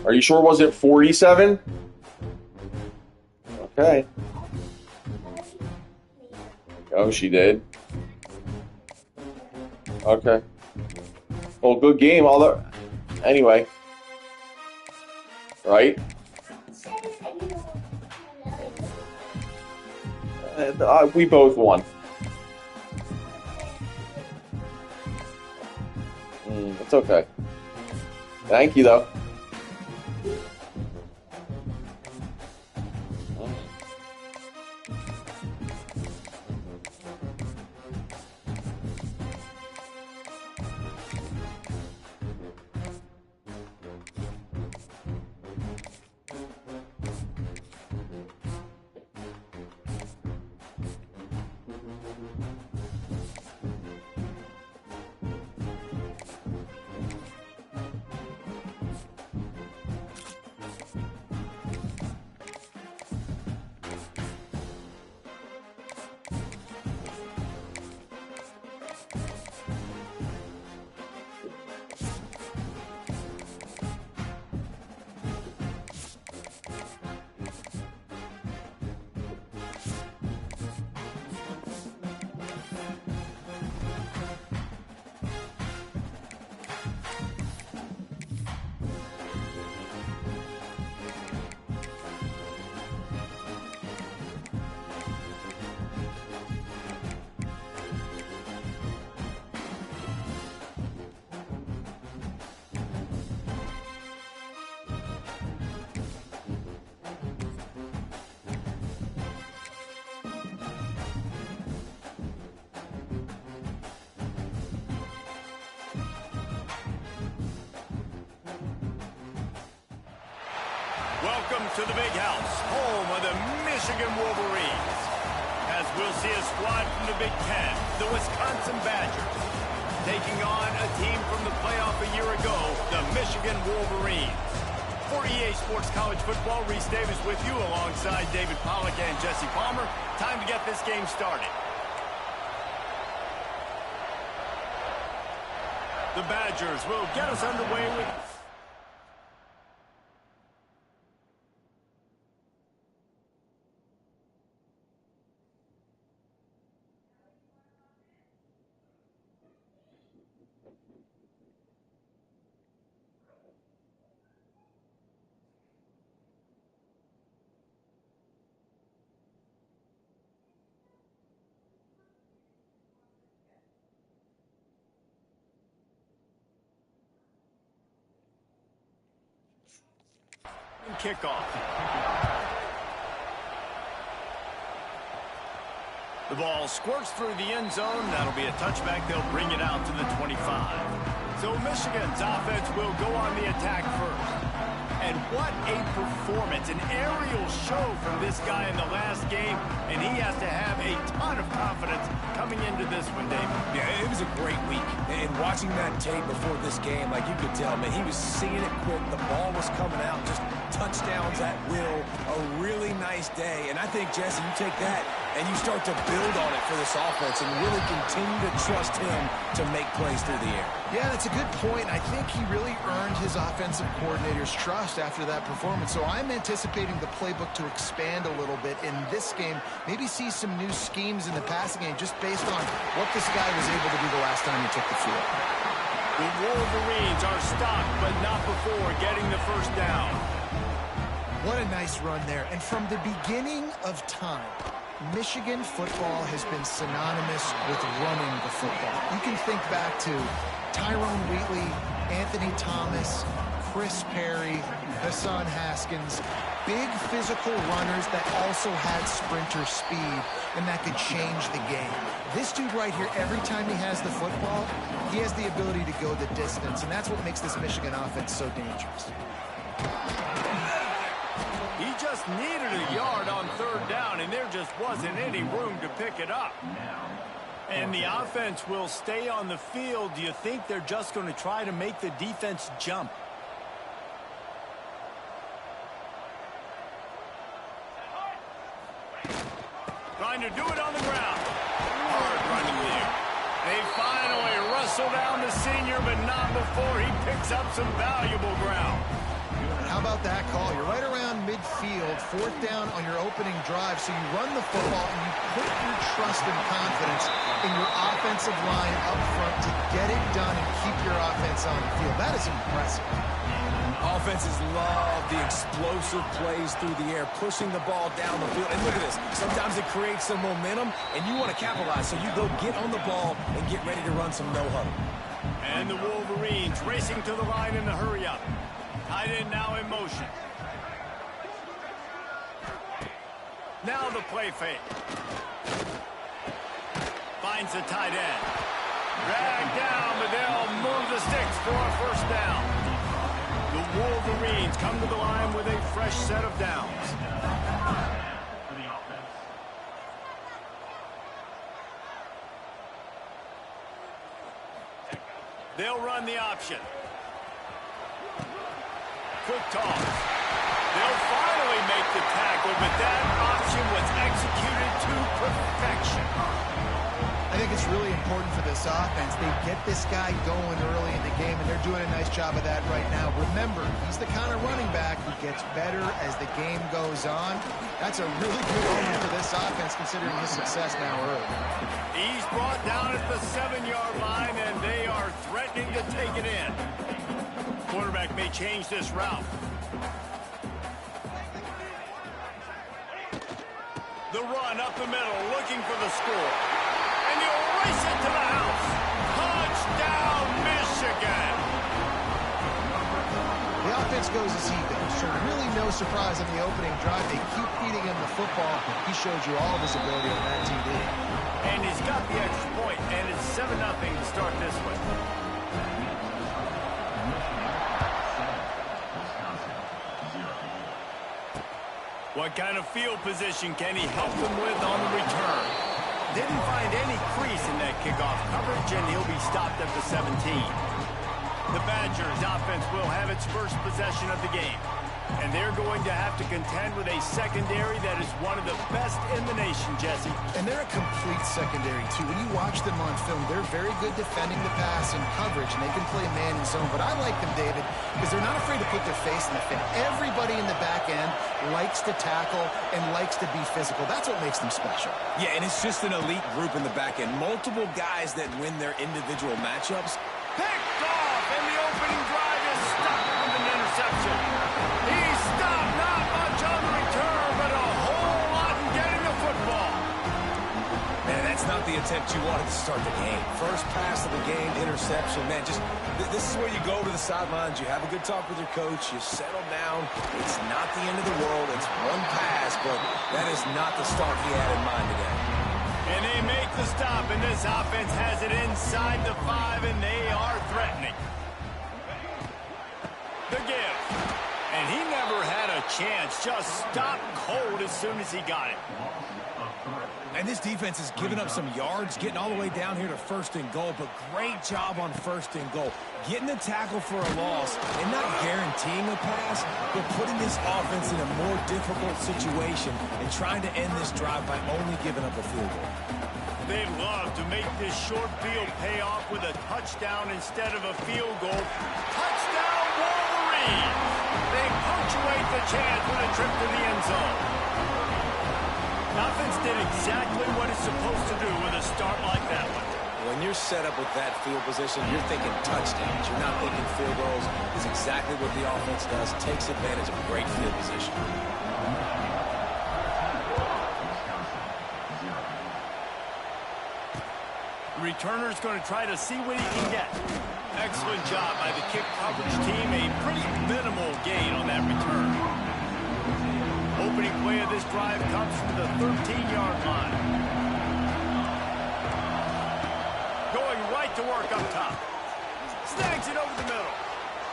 Are you sure it wasn't 47? Okay. Oh, she did. Okay. Well, good game. Although, anyway, right? We both won. It's okay. Thank you, though. Welcome to the Big House, home of the Michigan Wolverines. As we'll see a squad from the Big Ten, the Wisconsin Badgers, taking on a team from the playoff a year ago, the Michigan Wolverines. For EA Sports College Football, Reese Davis with you alongside David Pollack and Jesse Palmer. Time to get this game started. The Badgers will get us underway with... kickoff. The ball squirts through the end zone. That'll be a touchback. They'll bring it out to the 25. So Michigan's offense will go on the attack first. And what a performance, an aerial show from this guy in the last game, and he has to have a ton of confidence coming into this one, David. Yeah, it was a great week. And watching that tape before this game, like you could tell, man, he was seeing it quick. The ball was coming out, just touchdowns at will. A really nice day. And I think, Jesse, you take that and you start to build on it for this offense and really continue to trust him to make plays through the air. Yeah, that's a good point. I think he really earned his offensive coordinator's trust after that performance. So I'm anticipating the playbook to expand a little bit in this game. Maybe see some new schemes in the passing game just based on what this guy was able to do the last time he took the field. The Wolverines are stopped, but not before getting the first down. What a nice run there. And from the beginning of time, Michigan football has been synonymous with running the football. You can think back to Tyrone Wheatley, Anthony Thomas, Chris Perry, Hassan Haskins, big physical runners that also had sprinter speed and that could change the game. This dude right here, every time he has the football, he has the ability to go the distance, and that's what makes this Michigan offense so dangerous. He just needed a yard on third down, and there just wasn't any room to pick it up. And the offense will stay on the field. Do you think they're just going to try to make the defense jump? Trying to do it on the ground. Hard running there. They finally whistle down the senior, but not before he picks up some valuable ground. How about that call? You're right around midfield, fourth down on your opening drive, so you run the football and you put your trust and confidence in your offensive line up front to get it done and keep your offense on the field. That is impressive. Offenses love the explosive plays through the air, pushing the ball down the field. And look at this. Sometimes it creates some momentum, and you want to capitalize, so you go get on the ball and get ready to run some no-huddle. And the Wolverines racing to the line in the hurry-up. Tight end now in motion. Now the play fake. Finds the tight end. Dragged down, but they'll move the sticks for a first down. The Wolverines come to the line with a fresh set of downs. They'll run the option. Quick toss. They'll finally make the tackle, but that option was executed to perfection. I think it's really important for this offense. They get this guy going early in the game, and they're doing a nice job of that right now. Remember, he's the kind of running back who gets better as the game goes on. That's a really good omen for this offense, considering his success now early. He's brought down at the 7-yard line, and they are threatening to take it in. Quarterback may change this route. The run up the middle, looking for the score. And he'll race it to the house. Touchdown, Michigan! The offense goes as he goes, so really no surprise on the opening drive. They keep feeding him the football. He showed you all of his ability on that TD. And he's got the extra point, and it's 7-0 to start this one. What kind of field position can he help them with on the return? Didn't find any crease in that kickoff coverage, and he'll be stopped at the 17. The Badgers offense will have its first possession of the game, and they're going to have to contend with a secondary that is one of the best in the nation, Jesse. And they're a complete secondary, too. When you watch them on film, they're very good defending the pass and coverage, and they can play man and zone. But I like them, David, because they're not afraid to put their face in the fan. Everybody in the back end likes to tackle and likes to be physical. That's what makes them special. Yeah, and it's just an elite group in the back end. Multiple guys that win their individual matchups. Picked off, and the opening drive is stopped with an interception. He's stopped, not much on the return, but a whole lot in getting the football. Man, that's not the attempt you wanted to start the game. First pass of the game, interception. Man, just this is where you go to the sidelines. You have a good talk with your coach. You settle down. It's not the end of the world. It's one pass, but that is not the start he had in mind today. And they make the stop, and this offense has it inside the 5, and they are threatening. The give. And he never had a chance. Just stopped cold as soon as he got it. And this defense has given up some yards, getting all the way down here to 1st and goal, but great job on 1st and goal. Getting the tackle for a loss and not guaranteeing a pass, but putting this offense in a more difficult situation and trying to end this drive by only giving up a field goal. They'd love to make this short field pay off with a touchdown instead of a field goal. Touchdown, Wolverines! They punctuate the chance with a trip to the end zone. Offense did exactly what it's supposed to do with a start like that one. When you're set up with that field position, you're thinking touchdowns. You're not thinking field goals. It's exactly what the offense does. Takes advantage of a great field position. The returner's going to try to see what he can get. Excellent job by the kick coverage team. A pretty minimal gain on that return. Opening play of this drive comes from the 13-yard line. Going right to work up top. Snags it over the middle.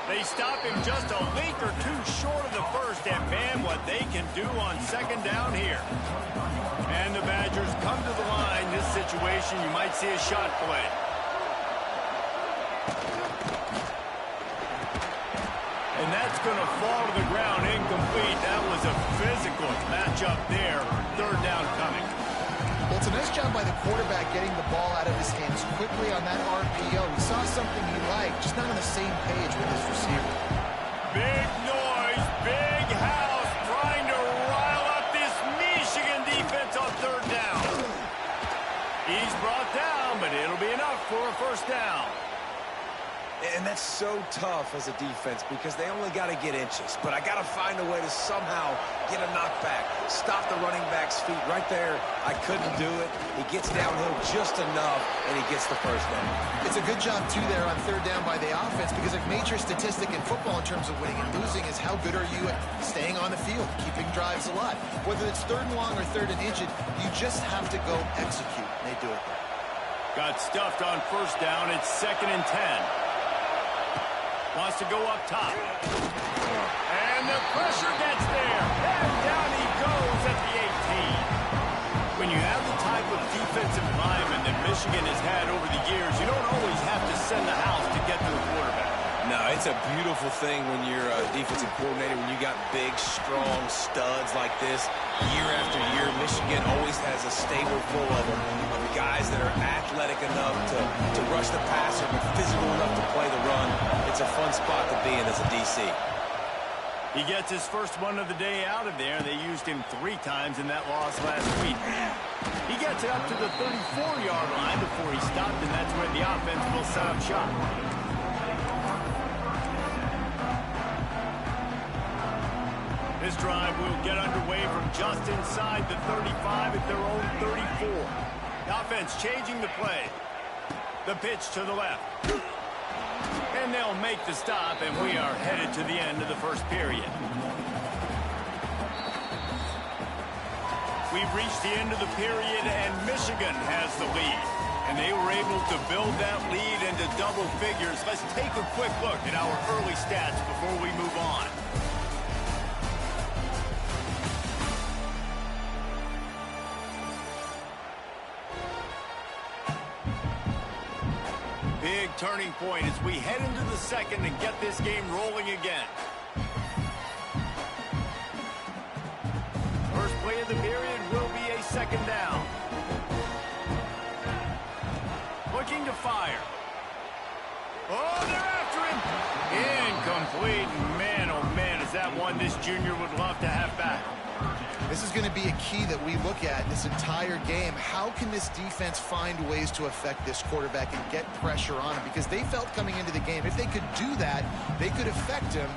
They stop him just a link or two short of the first, and man, what they can do on 2nd down here. And the Badgers come to the line. This situation, you might see a shot play. And that's going to fall to the ground incomplete. That was a physical matchup there. 3rd down coming. Well, It's a nice job by the quarterback getting the ball out of his hands quickly on that RPO. He saw something he liked, just not on the same page with his receiver. Big noise, big house, trying to rile up this Michigan defense on third down. He's brought down, but it'll be enough for a first down. And that's so tough as a defense because they only got to get inches. But I got to find a way to somehow get a knockback, stop the running back's feet right there. I couldn't do it. He gets downhill just enough, and he gets the first down. It's a good job, too, there on third down by the offense because a major statistic in football in terms of winning and losing is how good are you at staying on the field, keeping drives alive. Whether it's third and long or third and inches, you just have to go execute. And they do it there. Got stuffed on first down. It's 2nd and 10. Wants to go up top. And the pressure gets there. And down he goes at the 18. When you have the type of defensive lineman that Michigan has had over the years, you don't always have to send the house to get to the quarterback. No, it's a beautiful thing when you're a defensive coordinator, when you got big, strong studs like this. Year after year, Michigan always has a stable full of them, of guys that are athletic enough to rush the passer, but physical enough to play the run. It's a fun spot to be in as a DC. He gets his first one of the day out of there. They used him 3 times in that loss last week. He gets it up to the 34-yard line before he stopped, and that's where the offense will set up shop. This drive will get underway from just inside the 35 at their own 34. The offense changing the play. The pitch to the left. And they'll make the stop, and we are headed to the end of the first period. We've reached the end of the period, and Michigan has the lead. And they were able to build that lead into double figures. Let's take a quick look at our early stats before we move on. Big turning point as we head into the second and get this game rolling again. First play of the period will be a 2nd down. Looking to fire. Oh, they're after him. Incomplete. Man, oh man, is that one this junior would love to have back. This is going to be a key that we look at this entire game. How can this defense find ways to affect this quarterback and get pressure on him? Because they felt coming into the game, if they could do that, they could affect him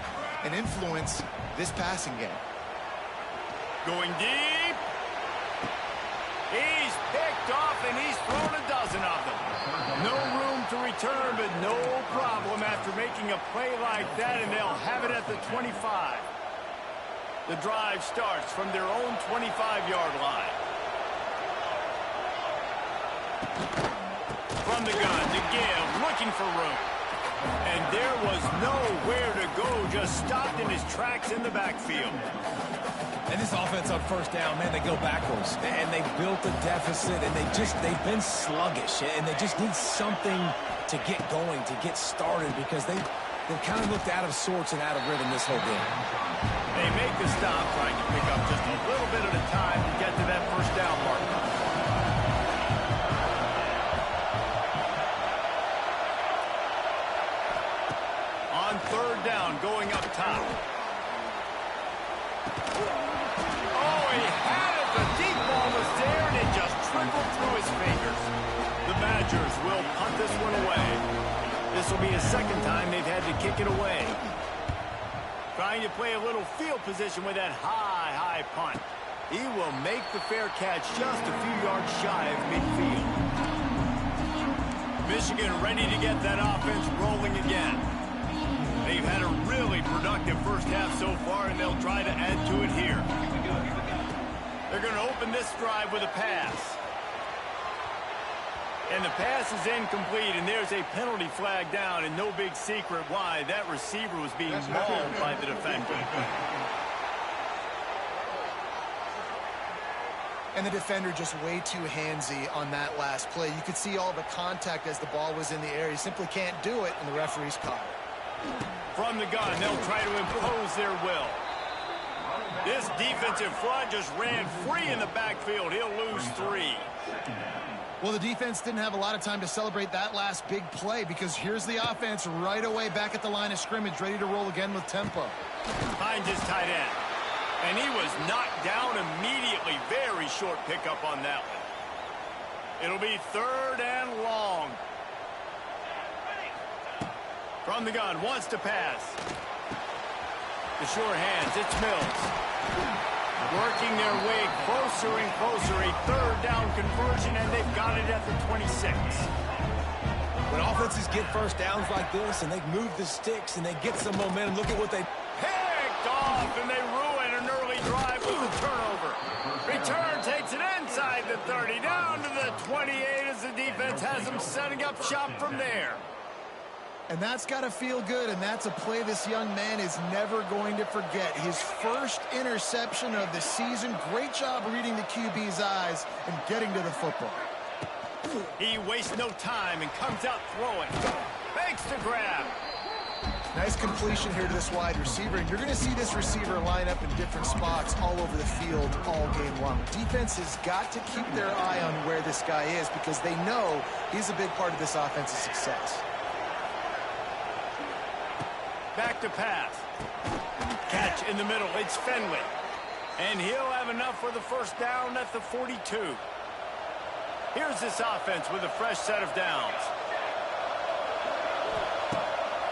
and influence this passing game. Going deep. He's picked off, and he's thrown a dozen of them. No room to return, but no problem after making a play like that, and they'll have it at the 25. The drive starts from their own 25-yard line. From the gun to give, looking for room. And there was nowhere to go, just stopped in his tracks in the backfield. And this offense on first down, man, they go backwards. And they built a deficit, and they've been sluggish. And they just need something to get going, to get started, because they've kind of looked out of sorts and out of rhythm this whole game. They make the stop, trying to pick up just a little bit at a time to get to that first down mark. On third down, going up top. Oh, he had it. The deep ball was there, and it just trickled through his fingers. The Badgers will punt this one away. This will be a 2nd time they've had to kick it away. Trying to play a little field position with that high punt. He will make the fair catch just a few yards shy of midfield. Michigan ready to get that offense rolling again. They've had a really productive first half so far, and they'll try to add to it here. They're going to open this drive with a pass. And the pass is incomplete, and there's a penalty flag down, and no big secret why. That receiver was being mauled by the defender. And the defender just way too handsy on that last play. You could see all the contact as the ball was in the air. He simply can't do it, and the referee's caught it. From the gun, they'll try to impose their will. This defensive front just ran free in the backfield. He'll lose 3. Well, the defense didn't have a lot of time to celebrate that last big play because here's the offense right away back at the line of scrimmage, ready to roll again with tempo. Finds his tight end. And he was knocked down immediately. Very short pickup on that one. It'll be 3rd and long. From the gun, wants to pass. The sure hands, it's Mills. Working their way closer and closer. A 3rd down conversion, and they've got it at the 26. When offenses get first downs like this and they move the sticks and they get some momentum, look at what they... Picked off, and they ruin an early drive with a turnover. Return takes it inside the 30, down to the 28 as the defense has them setting up shop from there. And that's got to feel good, and that's a play this young man is never going to forget. His first interception of the season. Great job reading the QB's eyes and getting to the football. He wastes no time and comes out throwing. Makes the grab. Nice completion here to this wide receiver, and you're going to see this receiver line up in different spots all over the field all game long. Defense has got to keep their eye on where this guy is because they know he's a big part of this offense's success. Back to pass. Catch in the middle. It's Fenley. And he'll have enough for the first down at the 42. Here's this offense with a fresh set of downs.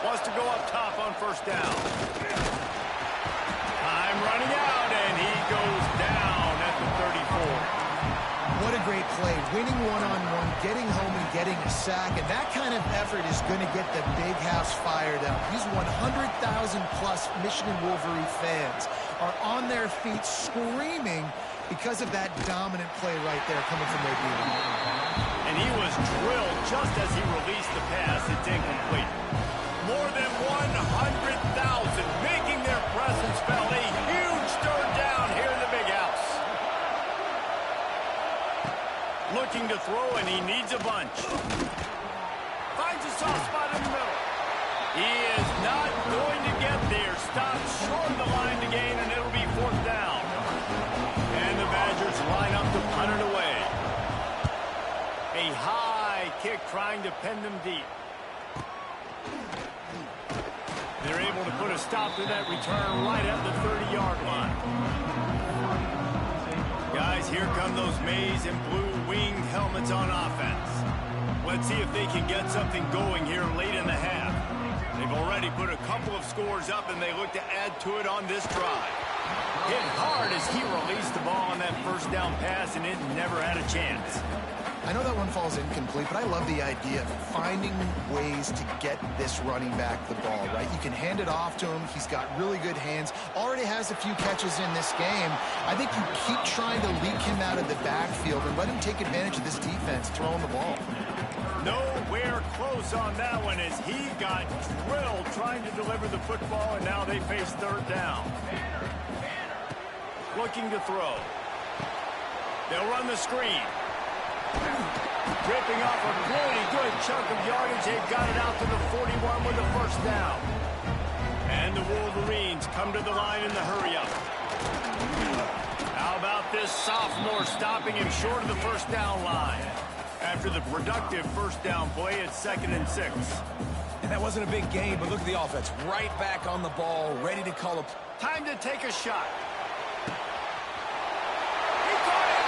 Wants to go up top on first down. Time running out, and he goes down at the 34. What a great play. Winning one-on-one, getting home and getting a sack. And that kind of effort is going to get the big house fired up. These 100,000-plus Michigan Wolverine fans are on their feet screaming because of that dominant play right there coming from their D-line. And he was drilled just as he released the pass. It's incomplete. More than 100,000 making their presence felt. A huge 3rd down here in the big house. Looking to throw, and he needs a bunch. Finds a soft spot in the middle. He is not going to get there. Stopped short of the line to gain, and it'll be 4th down. And the Badgers line up to punt it away. A high kick trying to pin them deep. They're able to put a stop to that return right at the 30-yard line. Guys, here come those maize and blue winged helmets on offense. Let's see if they can get something going here late in the half. They've already put a couple of scores up, and they look to add to it on this drive. Hit hard as he released the ball on that first down pass, and it never had a chance. I know that one falls incomplete, but I love the idea of finding ways to get this running back the ball, right? You can hand it off to him. He's got really good hands. Already has a few catches in this game. I think you keep trying to leak him out of the backfield and let him take advantage of this defense throwing the ball. Nowhere close on that one as he got drilled trying to deliver the football, and now they face 3rd down. Looking to throw. They'll run the screen. Ripping off a really good chunk of yardage. They've got it out to the 41 with the first down. And the Wolverines come to the line in the hurry-up. How about this sophomore stopping him short of the first down line? After the productive first down play, it's 2nd and 6. And that wasn't a big game, but look at the offense. Right back on the ball, ready to call a... Time to take a shot. He caught it!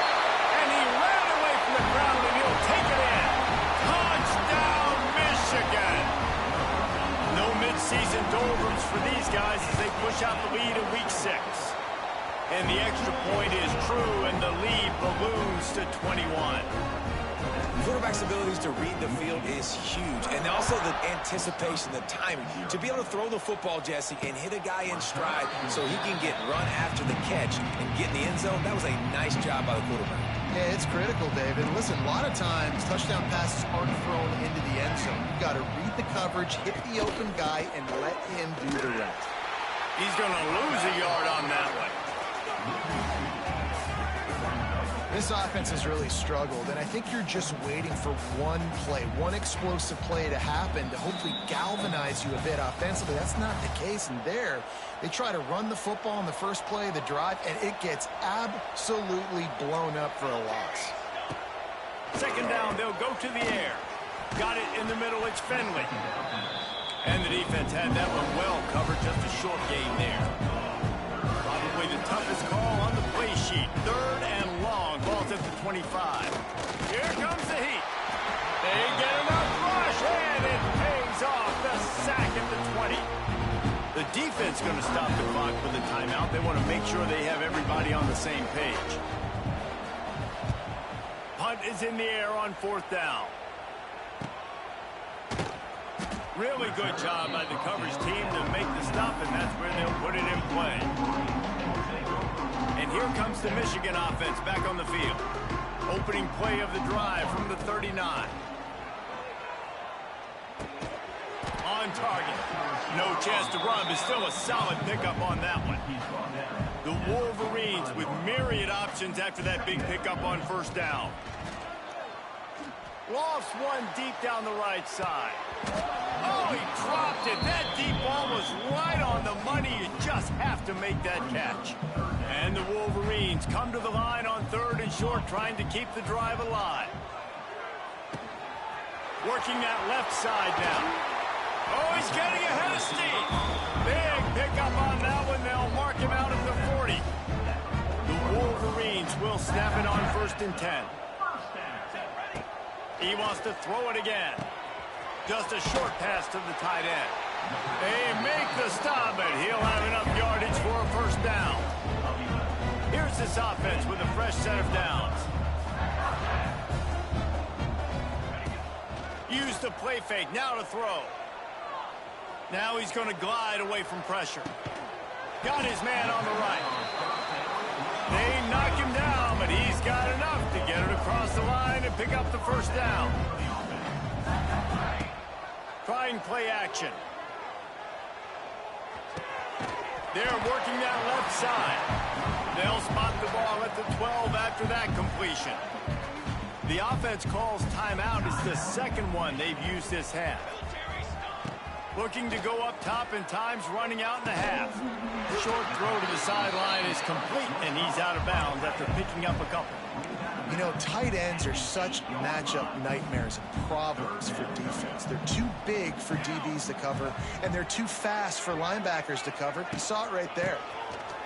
And he ran away from the crowd, and he'll take it in. Touchdown, Michigan! No mid-season doldrums for these guys as they push out the lead in Week 6. And the extra point is true, and the lead balloons to 21. Quarterback's abilities to read the field is huge, and also the anticipation, the timing. To be able to throw the football, Jesse, and hit a guy in stride so he can get run after the catch and get in the end zone, that was a nice job by the quarterback. Yeah, it's critical, David. Listen, a lot of times touchdown passes aren't thrown into the end zone. You've got to read the coverage, hit the open guy, and let him do the rest. He's going to lose a yard on that one. This offense has really struggled, and I think you're just waiting for one play, one explosive play to happen to hopefully galvanize you a bit offensively. That's not the case, and there they try to run the football on the first play of the drive, and it gets absolutely blown up for a loss. Second down, they'll go to the air. Got it in the middle, it's Finley. And the defense had that one well covered, just a short gain there. Probably the toughest call on the play sheet. Third and long, ball's at the 25. Here comes the heat. They get enough rush, and it pays off. The sack at the 20. The defense going to stop the clock for the timeout. They want to make sure they have everybody on the same page. Punt is in the air on fourth down. Really good job by the coverage team to make the stop, and that's where they'll put it in play. And here comes the Michigan offense back on the field. Opening play of the drive from the 39. On target. No chance to run, but still a solid pickup on that one. The Wolverines with myriad options after that big pickup on first down. Lofts one deep down the right side. Oh, he dropped it. That deep ball was right on the money. You just have to make that catch. And the Wolverines come to the line on third and short, trying to keep the drive alive. Working that left side now. Oh, he's getting ahead of steam. Big pickup on that one. They'll mark him out at the 40. The Wolverines will snap it on first and 10. He wants to throw it again. Just a short pass to the tight end. They make the stop, but he'll have enough yardage for a first down. Here's this offense with a fresh set of downs. Use the play fake, now to throw. Now he's going to glide away from pressure. Got his man on the right. They knock him down, but he's got enough to get it across the line and pick up the first down. Trying play action. They're working that left side. They'll spot the ball at the 12 after that completion. The offense calls timeout. It's the second one they've used this half. Looking to go up top, and time's running out in the half. Short throw to the sideline is complete, and he's out of bounds after picking up a couple. You know, tight ends are such matchup nightmares and problems for defense. They're too big for DBs to cover, and they're too fast for linebackers to cover. You saw it right there.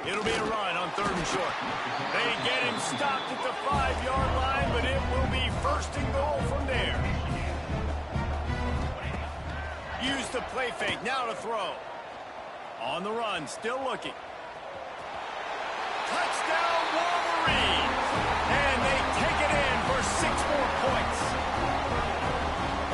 It'll be a run on third and short. They get him stopped at the 5-yard line, but it will be first and goal from there. Use the play fake, now to throw. On the run, still looking. Touchdown Wolverines! And they take it in for 6 more points.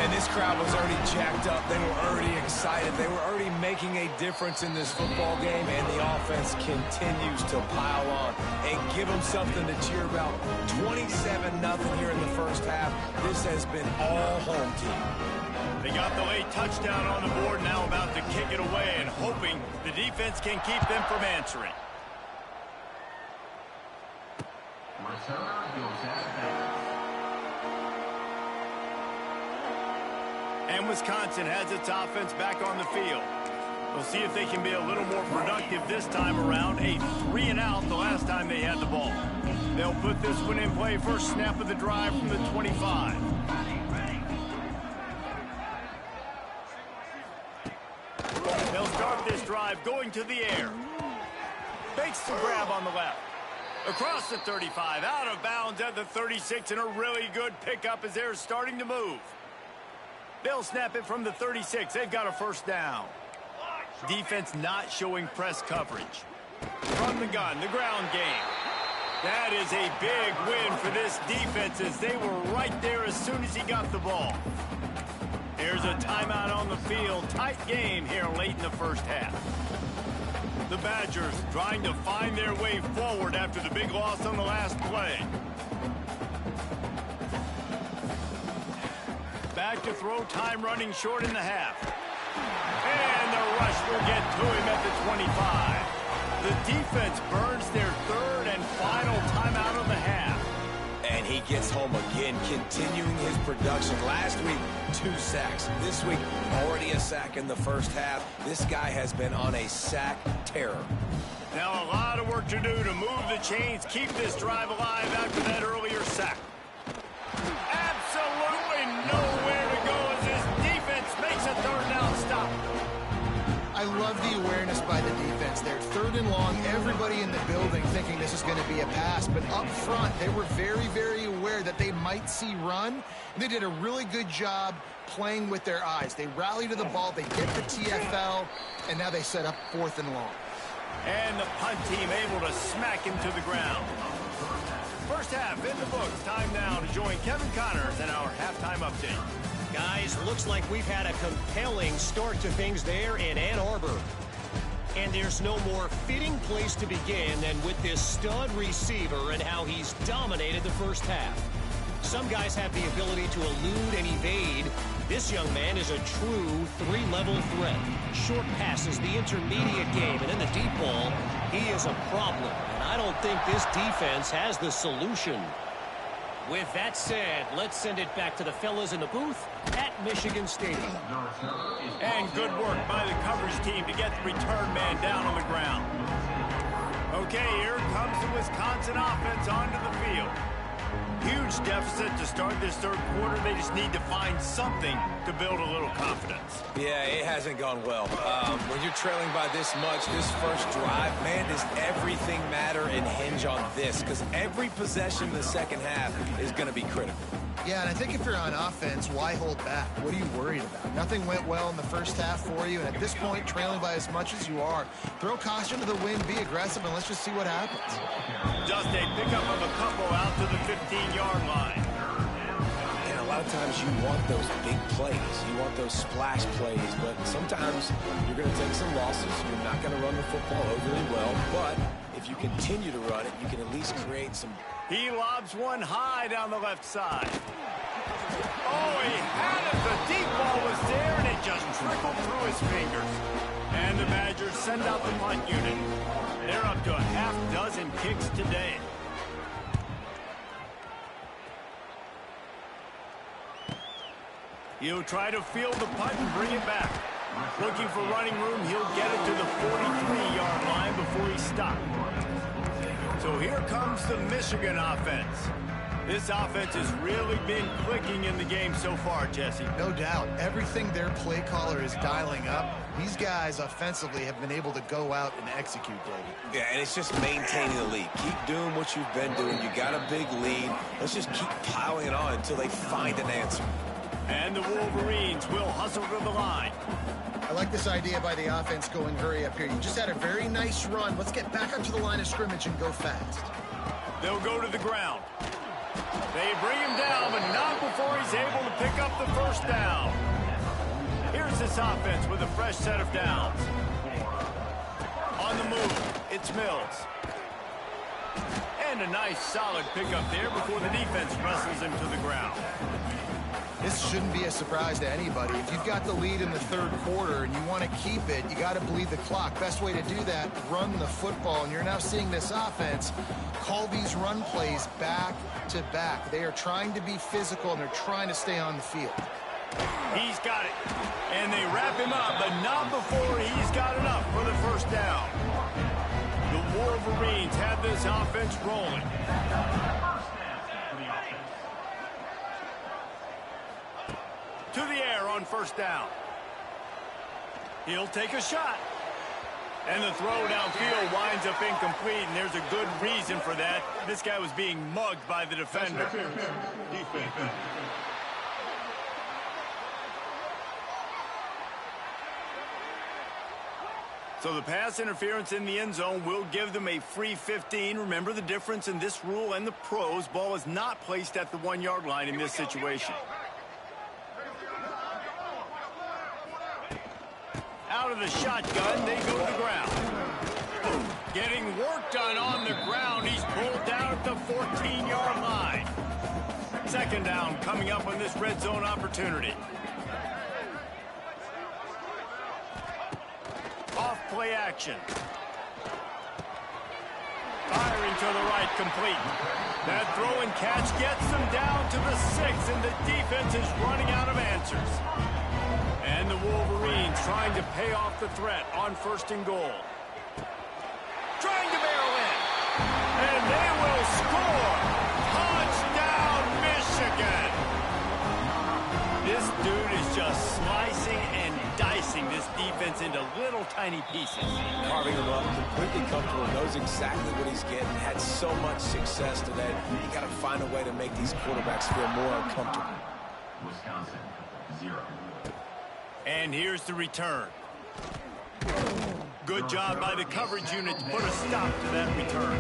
And this crowd was already jacked up. They were already excited. They were already making a difference in this football game, and the offense continues to pile on and give them something to cheer about. 27-0 here in the first half. This has been all home team. They got the late touchdown on the board, now about to kick it away and hoping the defense can keep them from answering. And Wisconsin has its offense back on the field. We'll see if they can be a little more productive this time around. A 3-and-out the last time they had the ball. They'll put this one in play, first snap of the drive from the 25. They'll start this drive going to the air. Fakes the grab on the left. Across the 35, out of bounds at the 36, and a really good pickup as they're starting to move. They'll snap it from the 36. They've got a first down. Defense not showing press coverage. From the gun, the ground game. That is a big win for this defense as they were right there as soon as he got the ball. Here's a timeout on the field. Tight game here late in the first half. The Badgers trying to find their way forward after the big loss on the last play. Back to throw, time running short in the half. And the rush will get to him at the 25. The defense burns their third and final timeout of the half. And he gets home again, continuing his production. Last week, 2 sacks. This week, already a sack in the first half. This guy has been on a sack terror. Now a lot of work to do to move the chains, keep this drive alive after that earlier sack. At and long, everybody in the building thinking this is going to be a pass. But up front, they were very, very aware that they might see run. And they did a really good job playing with their eyes. They rally to the ball, they get the TFL, and now they set up 4th and long. And the punt team able to smack him to the ground. First half in the books. Time now to join Kevin Connors in our halftime update. Guys, looks like we've had a compelling start to things there in Ann Arbor. And there's no more fitting place to begin than with this stud receiver and how he's dominated the first half. Some guys have the ability to elude and evade. This young man is a true 3-level threat. Short passes, the intermediate game, and in the deep ball, he is a problem. And I don't think this defense has the solution. With that said, let's send it back to the fellas in the booth at Michigan Stadium. And good work by the coverage team to get the return man down on the ground. Okay, here comes the Wisconsin offense onto the field. Huge deficit to start this third quarter. They just need to find something to build a little confidence. Yeah, it hasn't gone well. When you're trailing by this much, this first drive, man, does everything matter and hinge on this? Because every possession in the second half is going to be critical. Yeah, and I think if you're on offense, why hold back? What are you worried about? Nothing went well in the first half for you, and at this point, trailing by as much as you are, throw caution to the wind, be aggressive, and let's just see what happens. Just a pickup of a couple out to the 15-yard line. And a lot of times you want those big plays. You want those splash plays, but sometimes you're going to take some losses. You're not going to run the football overly well, but if you continue to run it, you can at least create some. He lobs one high down the left side. Oh, he had it. The deep ball was there, and it just trickled through his fingers. And the Badgers send out the punt unit. They're up to a half-dozen kicks today. He'll try to field the punt and bring it back. Looking for running room, he'll get it to the 43-yard line before he stopped. So here comes the Michigan offense. This offense has really been clicking in the game so far, Jesse. No doubt. Everything their play caller is dialing up, these guys offensively have been able to go out and execute, David. Yeah, and it's just maintaining the lead. Keep doing what you've been doing. You got a big lead. Let's just keep piling it on until they find an answer. And the Wolverines will hustle to the line. I like this idea by the offense going hurry up here. You just had a very nice run. Let's get back up to the line of scrimmage and go fast. They'll go to the ground. They bring him down, but not before he's able to pick up the first down. Here's this offense with a fresh set of downs. On the move, it's Mills. And a nice solid pickup there before the defense wrestles him to the ground. This shouldn't be a surprise to anybody. If you've got the lead in the third quarter and you want to keep it, you got to bleed the clock. Best way to do that, run the football. And you're now seeing this offense call these run plays back to back. They are trying to be physical, and they're trying to stay on the field. He's got it. And they wrap him up, but not before he's got enough for the first down. The Wolverines have this offense rolling. To the air on first down. He'll take a shot. And the throw downfield winds up incomplete, and there's a good reason for that. This guy was being mugged by the defender. So the pass interference in the end zone will give them a free 15. Remember the difference in this rule and the pros. Ball is not placed at the 1-yard line in this situation. Out of the shotgun, they go to the ground. Getting work done on the ground. He's pulled down at the 14-yard line. Second down coming up on this red zone opportunity. Off play action. Firing to the right, complete. That throw and catch gets them down to the 6, and the defense is running out of answers. And the Wolverines trying to pay off the threat on first and goal. Trying to barrel in. And they will score. Touchdown, Michigan. This dude is just slicing and dicing this defense. defense into little tiny pieces. Carving him up, completely comfortable, knows exactly what he's getting, had so much success today. You got to find a way to make these quarterbacks feel more uncomfortable. Wisconsin, 0. And here's the return. Good job by the coverage unit to put a stop to that return.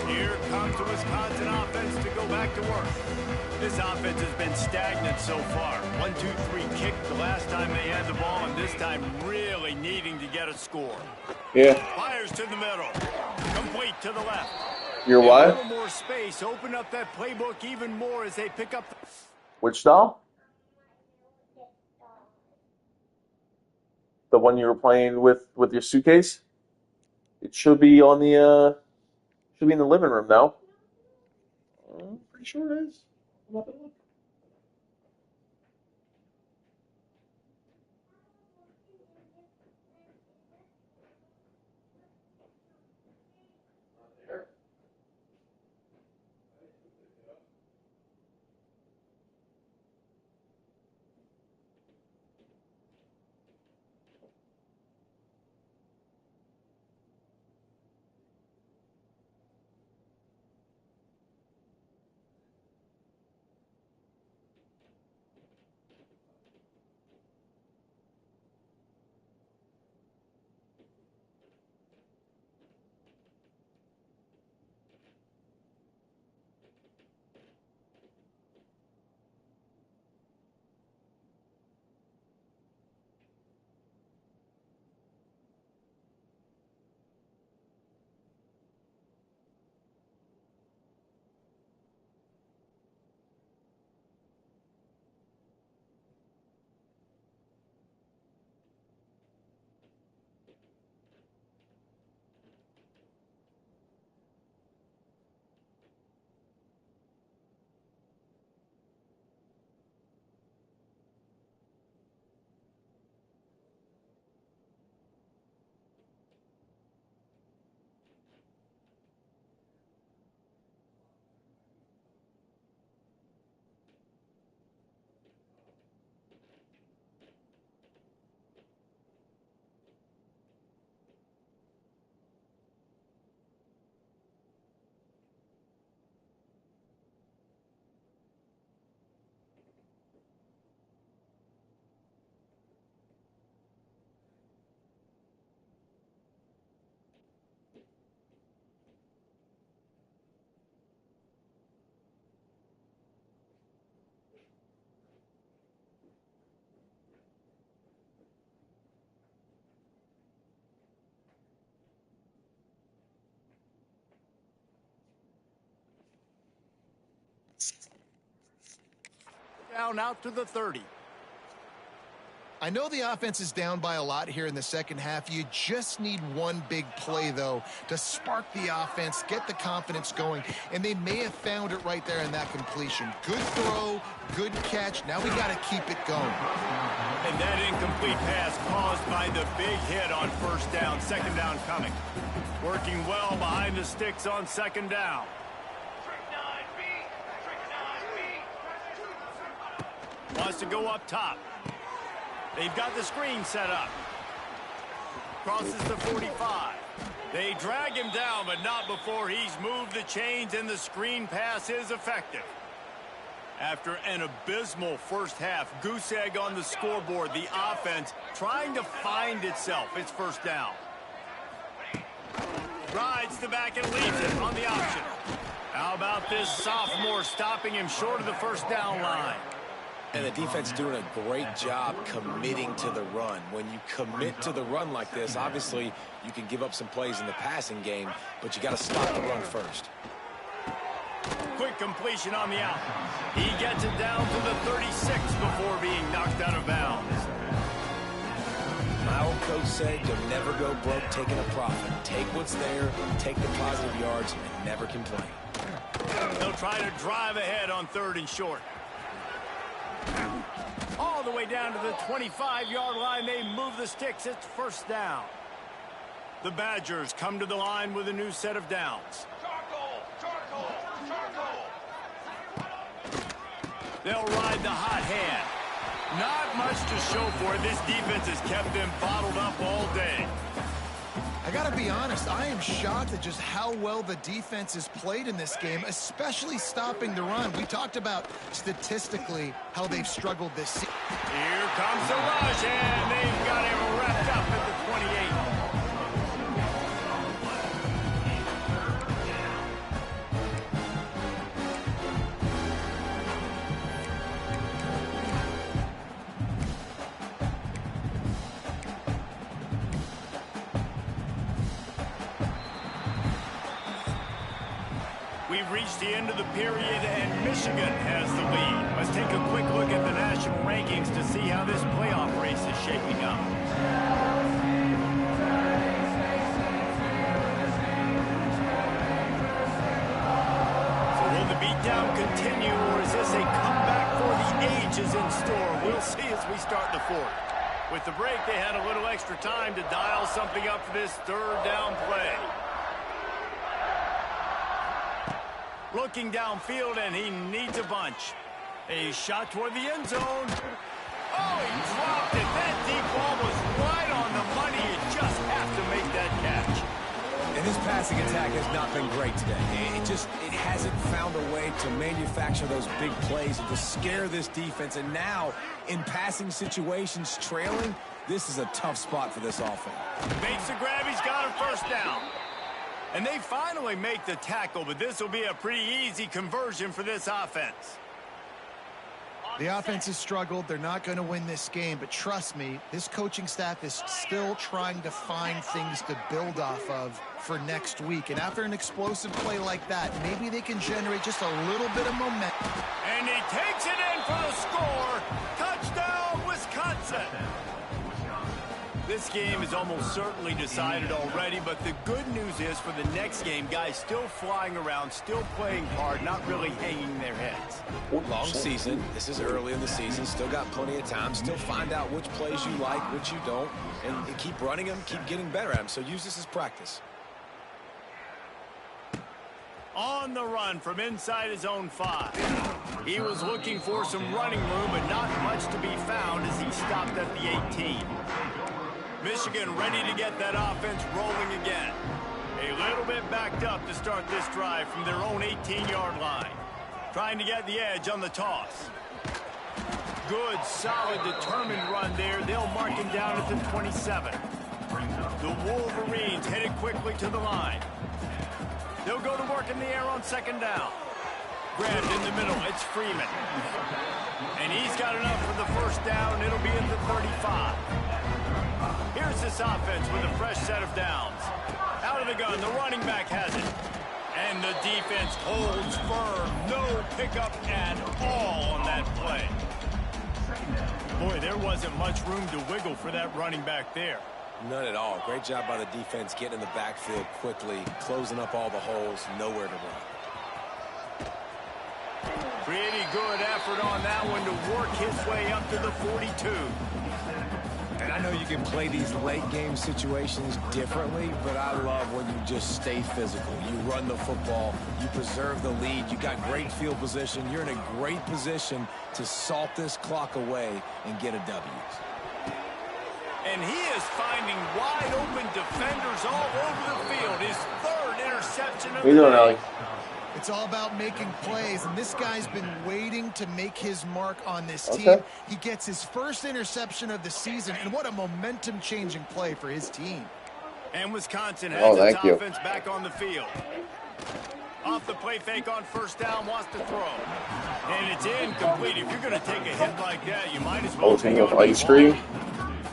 Here comes the Wisconsin offense to go back to work. This offense has been stagnant so far. 1-2-3 kick the last time they had the ball, and this time really needing to get a score. Yeah. Fires to the middle. Complete to the left. Your And what? a little more space. Open up that playbook even more as they pick up the... Which style? The one you were playing with your suitcase? It should be on the should be in the living room now. I'm pretty sure it is. I'm about to look. Down out to the 30. I know the offense is down by a lot here in the second half. You just need one big play, though, to spark the offense, get the confidence going, and they may have found it right there in that completion. Good throw, good catch. Now we got to keep it going. And that incomplete pass caused by the big hit on first down. Second down coming. Working well behind the sticks on second down. Wants to go up top. They've got the screen set up. Crosses the 45. They drag him down, but not before he's moved the chains, and the screen pass is effective. After an abysmal first half, goose egg on the scoreboard, the offense trying to find itself. It's first down. Rides the back and leaves it on the option. How about this sophomore stopping him short of the first down line? And the defense doing a great job committing to the run. When you commit to the run like this, obviously you can give up some plays in the passing game, but you got to stop the run first. Quick completion on the out. He gets it down to the 36 before being knocked out of bounds. My old coach said you'll never go broke taking a profit. Take what's there, take the positive yards, and never complain. They'll try to drive ahead on third and short. All the way down to the 25-yard line. They move the sticks. It's first down. The Badgers come to the line with a new set of downs. They'll ride the hot hand. Not much to show for it. This defense has kept them bottled up all day. I got to be honest, I am shocked at just how well the defense has played in this game, especially stopping the run. We talked about statistically how they've struggled this season. Here comes the rush, and they've got him wrapped up at the 28. We've reached the end of the period, and Michigan has the lead. Let's take a quick look at the national rankings to see how this playoff race is shaping up. So will the beatdown continue, or is this a comeback for the ages in store? We'll see as we start the fourth. With the break, they had a little extra time to dial something up for this third down play. Looking downfield, and he needs a bunch. A shot toward the end zone. Oh, he dropped it. That deep ball was right on the money. You just have to make that catch. And his passing attack has not been great today. It hasn't found a way to manufacture those big plays and to scare this defense. And now, in passing situations, trailing, this is a tough spot for this offense. Makes the grab. He's got a first down. And they finally make the tackle, but this will be a pretty easy conversion for this offense. The offense has struggled. They're not going to win this game, but trust me, this coaching staff is still trying to find things to build off of for next week. And after an explosive play like that, maybe they can generate just a little bit of momentum. And he takes it in for the score. Touchdown, Wisconsin. This game is almost certainly decided already, but the good news is for the next game, guys still flying around, still playing hard, not really hanging their heads. Long season. This is early in the season. Still got plenty of time. Still find out which plays you like, which you don't, and keep running them, keep getting better at them. So use this as practice. On the run from inside his own 5. He was looking for some running room, but not much to be found as he stopped at the 18. Michigan ready to get that offense rolling again. A little bit backed up to start this drive from their own 18-yard line. Trying to get the edge on the toss. Good, solid, determined run there. They'll mark him down at the 27. The Wolverines headed quickly to the line. They'll go to work in the air on second down. Grabbed in the middle. It's Freeman. And he's got enough for the first down. It'll be at the 35. Here's this offense with a fresh set of downs. Out of the gun, the running back has it. And the defense holds firm. No pickup at all on that play. Boy, there wasn't much room to wiggle for that running back there. None at all. Great job by the defense getting in the backfield quickly, closing up all the holes, nowhere to run. Pretty good effort on that one to work his way up to the 42. And I know you can play these late-game situations differently, but I love when you just stay physical. You run the football, you preserve the lead, you got great field position, you're in a great position to salt this clock away and get a W. And he is finding wide-open defenders all over the field. His third interception of the day. It's all about making plays, and this guy's been waiting to make his mark on this team. He gets his first interception of the season, and what a momentum-changing play for his team. And Wisconsin has its offense back on the field. Off the play fake on first down, wants to throw. And it's incomplete. If you're going to take a hit like that, you might as well take on ice cream.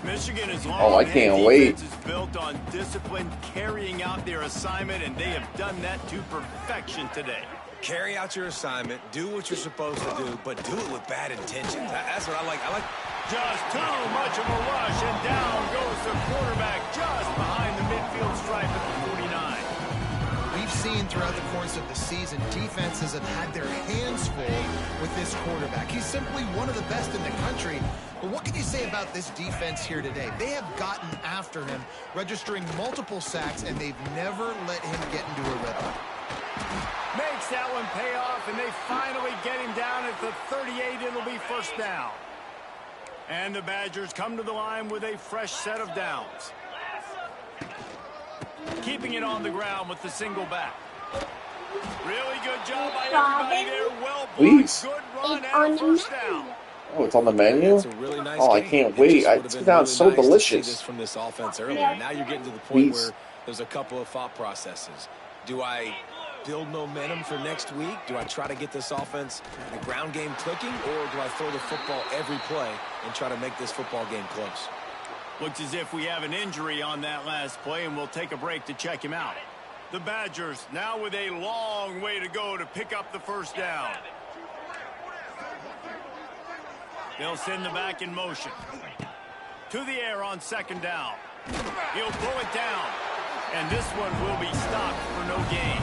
Michigan is long. I can't wait. Is built on discipline, carrying out their assignment, and they have done that to perfection today. Carry out your assignment, do what you're supposed to do, but do it with bad intentions. That's what I like. Just too much of a rush, and down goes the quarterback just behind the midfield stripe at the 49. We've seen throughout the course of the season, defenses have had their hands full with this quarterback. He's simply one of the best in the country. But what can you say about this defense here today? They have gotten after him, registering multiple sacks, and they've never let him get into a rhythm. Makes that one pay off, and they finally get him down at the 38. It'll be first down. And the Badgers come to the line with a fresh set of downs. Keeping it on the ground with the single back. Really good job by everybody there. Well played. Good run and a first down. Oh, it's on the menu? It's a really nice Oh, I game. can't It wait. just would've It's been sounds so really nice to see delicious. this from this offense earlier. Now you're getting to the point Please. where there's a couple of thought processes. Do I build momentum for next week? Do I try to get this offense, the ground game clicking, or do I throw the football every play and try to make this football game close? Looks as if we have an injury on that last play, and we'll take a break to check him out. The Badgers now with a long way to go to pick up the first down. They'll send the back in motion. To the air on second down. He'll pull it down. And this one will be stopped for no gain.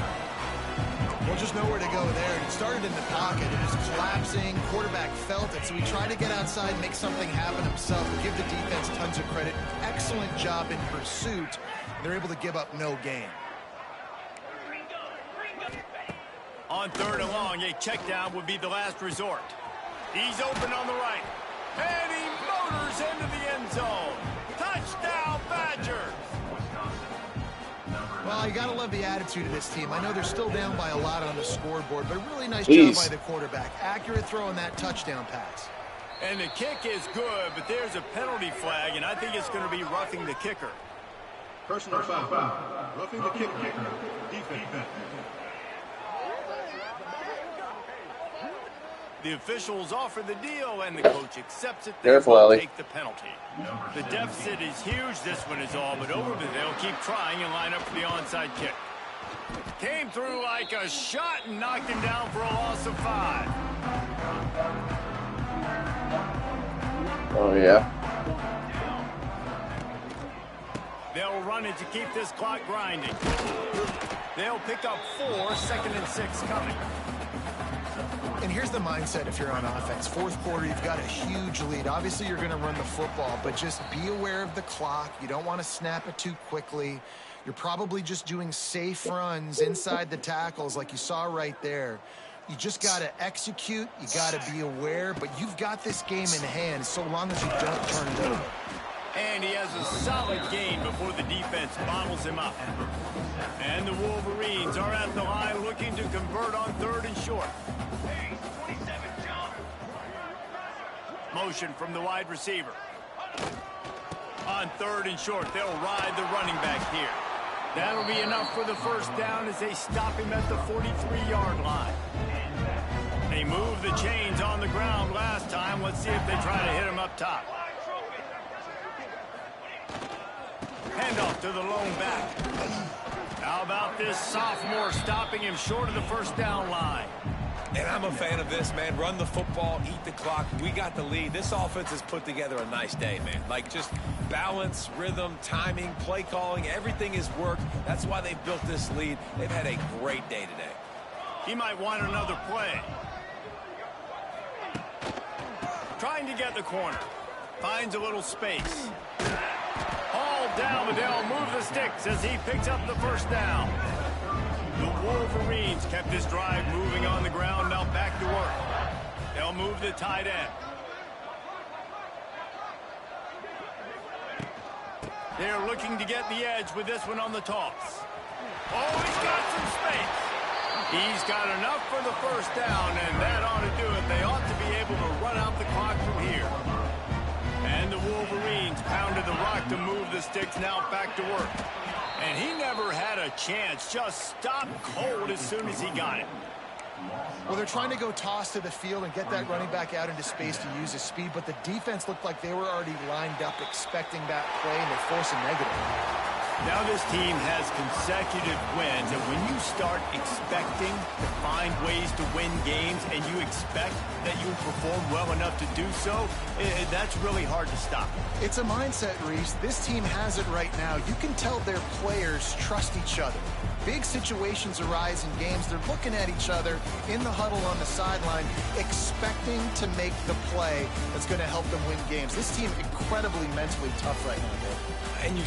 Well, just nowhere to go there. It started in the pocket. It was collapsing. Quarterback felt it, so he tried to get outside, make something happen himself. Give the defense tons of credit. Excellent job in pursuit. They're able to give up no gain. On third and long, a check down would be the last resort. He's open on the right. And he motors into the end zone. Touchdown, Badgers! Well, you got to love the attitude of this team. I know they're still down by a lot on the scoreboard, but a really nice Please. job by the quarterback. Accurate throw on that touchdown pass. And the kick is good, but there's a penalty flag, and I think it's going to be roughing the kicker. Personal foul. Roughing the kicker. Defense. The officials offer the deal, and the coach accepts it. They Careful, will Ellie. take the penalty. The deficit is huge. This one is all but over, but they'll keep trying and line up for the onside kick. Came through like a shot and knocked him down for a loss of 5. Oh, yeah. They'll run it to keep this clock grinding. They'll pick up 4, 2nd and 6 coming. And here's the mindset if you're on offense. Fourth quarter, you've got a huge lead. Obviously, you're going to run the football, but just be aware of the clock. You don't want to snap it too quickly. You're probably just doing safe runs inside the tackles like you saw right there. You just got to execute. You got to be aware, but you've got this game in hand so long as you don't turn it over. And he has a solid gain before the defense bottles him up. And the Wolverines are at the line looking to convert on 3rd and short. Motion from the wide receiver. On 3rd and short, they'll ride the running back here. That'll be enough for the first down as they stop him at the 43-yard line. They moved the chains on the ground last time. Let's see if they try to hit him up top. Handoff to the lone back. How about this sophomore stopping him short of the first down line? And I'm a fan of this, man. Run the football, eat the clock. We got the lead. This offense has put together a nice day, man. Like, just balance, rhythm, timing, play calling, everything has worked. That's why they built this lead. They've had a great day today. He might want another play. Trying to get the corner. Finds a little space. Hauled down, but they'll move the sticks as he picks up the first down. The Wolverines kept this drive moving on the ground, now back to work. They'll move the tight end. They're looking to get the edge with this one on the toss. Oh, he's got some space. He's got enough for the first down, and that ought to do it. They ought to be able to run out the clock from here. And the Wolverines pounded the rock to move the sticks, now back to work. And he never had a chance, just stopped cold as soon as he got it. Well, they're trying to go toss to the field and get that running back out into space to use his speed, but the defense looked like they were already lined up expecting that play, and they force a negative. Now this team has consecutive wins, and when you start expecting to find ways to win games and you expect that you'll perform well enough to do so, that's really hard to stop. It's a mindset, Reese. This team has it right now. You can tell their players trust each other. Big situations arise in games. They're looking at each other in the huddle on the sideline, expecting to make the play that's going to help them win games. This team incredibly mentally tough right now, Dave. And you